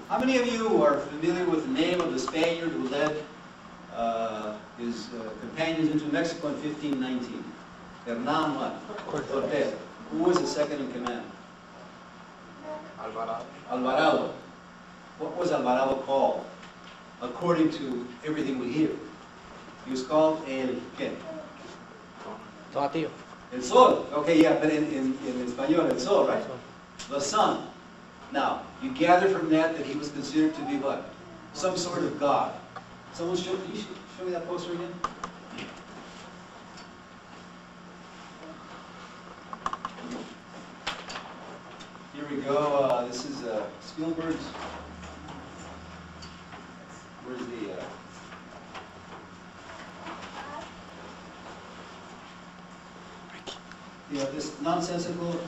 How many of you are familiar with the name of the Spaniard who led his companions into Mexico in 1519? Hernan what? Cortés. Who was the second in command? Alvarado. Alvarado. What was Alvarado called? According to everything we hear. He was called El ¿qué? Tomatillo. El Sol. Okay, yeah, but in Espanol, El Sol, right? The sun. Now, you gather from that he was considered to be what? Some sort of god. Someone can you show me that poster again? Here we go. This is Spielberg's. Where's the... this nonsensical,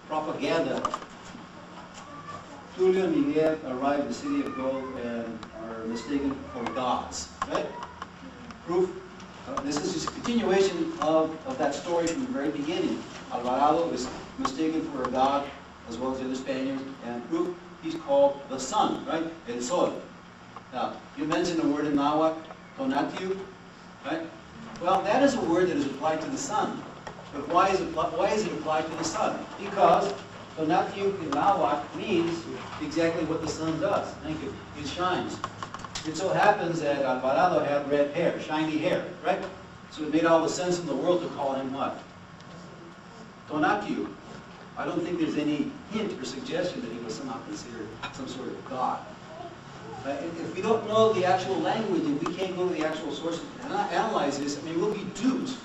propaganda. Julio and Miguel arrived in the city of gold and are mistaken for gods, right? Proof. This is just a continuation of that story from the very beginning. Alvarado was mistaken for a god, as well as the other Spaniards, and proof, he's called the sun, right? El Sol. Now, you mentioned a word in Nahuatl, Tonatiuh, right? Well, that is a word that is applied to the sun. But why is it applied to the sun? Because Tonatiuh in Nahuatl means exactly what the sun does. Thank you. It shines. It so happens that Alvarado had red hair, shiny hair, right? So it made all the sense in the world to call him what? Tonatiuh. I don't think there's any hint or suggestion that he was somehow considered some sort of god. If we don't know the actual language, if we can't go to the actual sources and analyze this, we'll be duped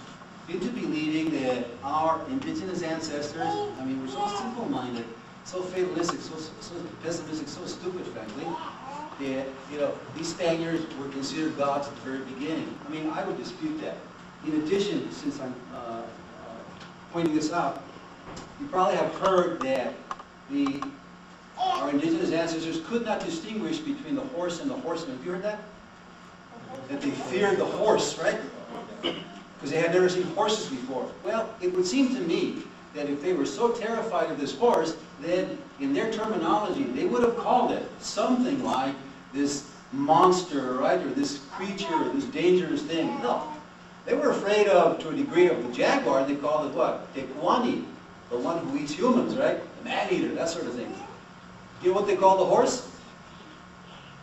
into believing that our indigenous ancestors, we're so simple-minded, so fatalistic, so pessimistic, so stupid, frankly, that, these Spaniards were considered gods at the very beginning. I would dispute that. In addition, since I'm pointing this out, you probably have heard that our indigenous ancestors could not distinguish between the horse and the horseman. Have you heard that? That they feared the horse, right? Because they had never seen horses before. Well, it would seem to me that if they were so terrified of this horse, then in their terminology, they would have called it something like this monster, right? Or this creature, or this dangerous thing. No. They were afraid of, to a degree, of the jaguar. They called it what? Tecuani, the one who eats humans, right? The man-eater, that sort of thing. You know what they call the horse?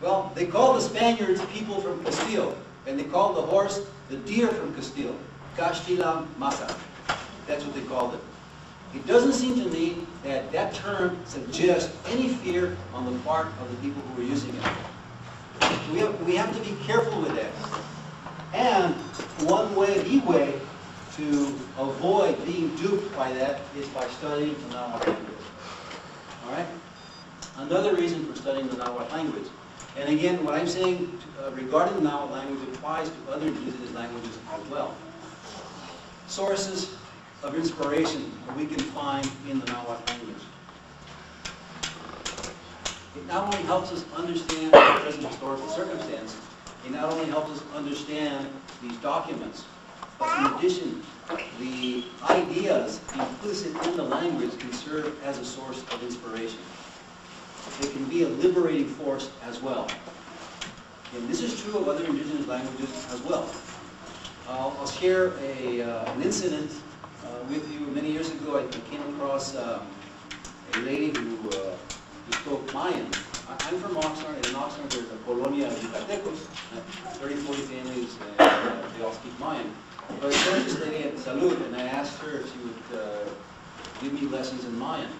Well, they call the Spaniards people from Castile, and they called the horse the deer from Castile. Castilam Masa. That's what they called it. It doesn't seem to me that that term suggests any fear on the part of the people who were using it. We have to be careful with that. And one way, the way to avoid being duped by that is by studying the Nahuatl language. All right? Another reason for studying the Nahuatl language. And again, what I'm saying regarding the Nahuatl language applies to other indigenous languages as well. Sources of inspiration that we can find in the Nahuatl language. It not only helps us understand the present historical circumstance, it not only helps us understand these documents, but in addition, the ideas implicit in the language can serve as a source of inspiration. It can be a liberating force as well. And this is true of other indigenous languages as well. I'll share an incident with you. Many years ago, I came across a lady who spoke Mayan. I'm from Oxnard, and in Oxnard there's a colonia of Yucatecos, 30, 40 families, they all speak Mayan. But I started this lady at Salud, and I asked her if she would give me lessons in Mayan.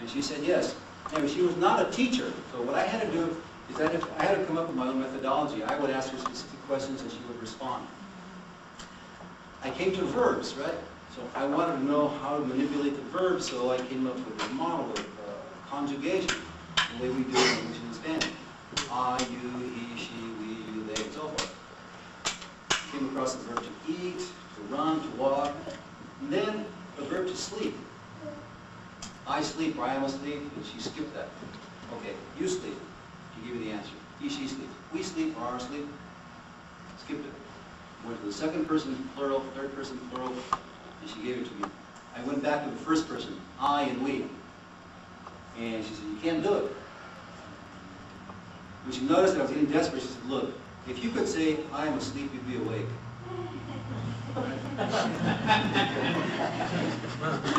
And she said yes. Anyway, she was not a teacher, so what I had to do is I had to come up with my own methodology. I would ask her specific questions and she would respond. I came to verbs, right? So I wanted to know how to manipulate the verbs, so I came up with a model of conjugation, the way we do it in English and Spanish. I, you, he, she, we, you, they, and so forth. Came across the verb to eat, to run, to walk, and then the verb to sleep. I sleep, or I am asleep, and she skipped that. Okay, you sleep. She gave me the answer. He, she sleeps. We sleep, or are asleep. Skipped it. Went to the second person plural, third person plural, and she gave it to me. I went back to the first person, I and we. And she said, you can't do it. But you notice that I was getting desperate. She said, look, if you could say, I am asleep, you'd be awake.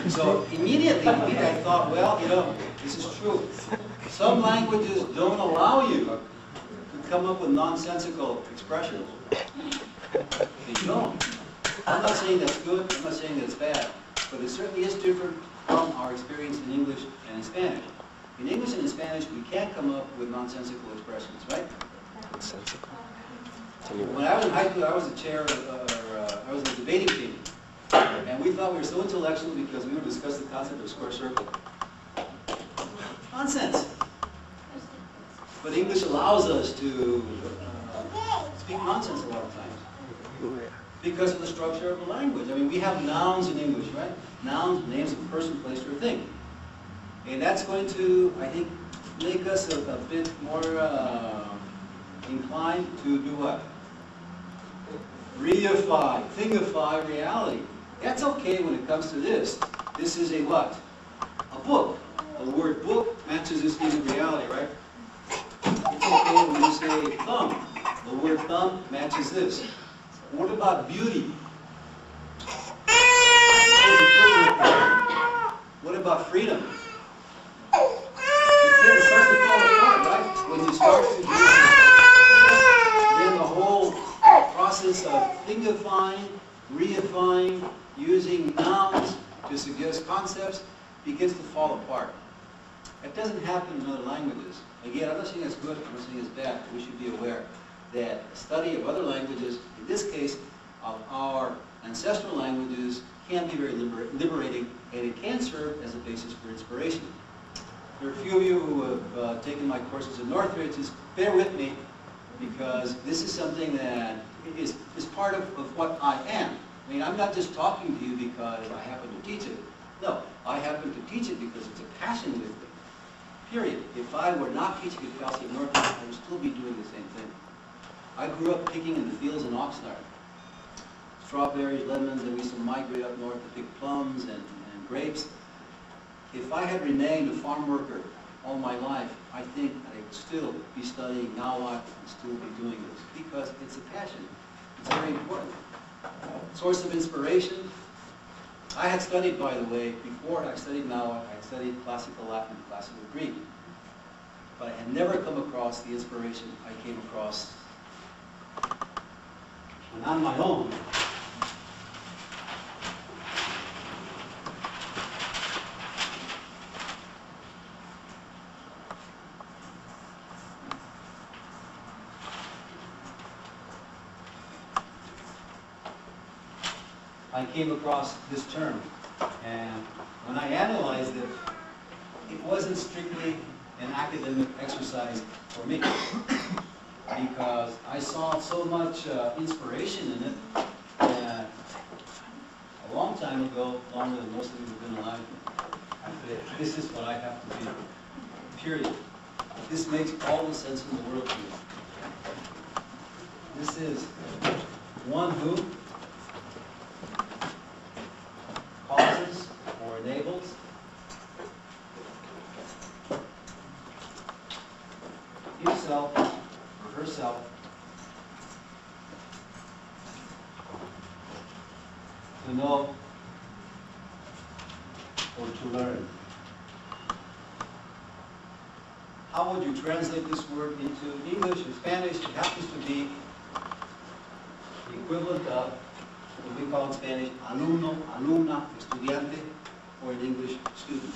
So immediately I thought, well, you know, this is true. Some languages don't allow you to come up with nonsensical expressions. They don't. I'm not saying that's good, I'm not saying that's bad, but it certainly is different from our experience in English and in Spanish. In English and in Spanish, we can't come up with nonsensical expressions, right? Nonsensical. When I was in high school, I was a chair, I was in a debating team. And we thought we were so intellectual because we would discuss the concept of square circle. Nonsense. But English allows us to speak nonsense a lot of times. Because of the structure of the language. I mean, we have nouns in English, right? Nouns, names of a person, place, or thing. And that's going to, I think, make us a bit more inclined to do what? Reify, thingify reality. That's okay when it comes to this. This is a what? A book. The word book matches this thing of reality, right? It's okay when you say thumb. The word thumb matches this. What about beauty? What about freedom? It starts to fall apart, right? When you start to do this, then the whole process of thingifying, reifying, using nouns to suggest concepts begins to fall apart. That doesn't happen in other languages. Again, I'm not saying it's good, I'm not saying it's bad. We should be aware that study of other languages, in this case of our ancestral languages, can be very liberating, and it can serve as a basis for inspiration. There are a few of you who have taken my courses at Northridge. Just bear with me, because this is something that is part of what I am. I mean, I'm not just talking to you because I happen to teach it. No, I happen to teach it because it's a passion with me. Period. If I were not teaching at Cal State Northridge, I would still be doing the same thing. I grew up picking in the fields in Oxnard. Strawberries, lemons, and we used to migrate up north to pick plums and grapes. If I had remained a farm worker all my life, I think I'd still be studying Nahuatl and still be doing this, because it's a passion. It's very important. Source of inspiration. I had studied, by the way, before I studied Nahuatl, I had studied classical Latin and classical Greek. But I had never come across the inspiration I came across when on my own. I came across this term, and when I analyzed it, it wasn't strictly an academic exercise for me, because I saw so much inspiration in it that a long time ago, longer than most of you have been alive, I said, this is what I have to be, period. This makes all the sense in the world to me. This is one who causes or enables himself or herself to know or to learn. How would you translate this word into English or Spanish? It happens to be the equivalent of what we call in Spanish alumno, alumna, estudiante, or in English, student.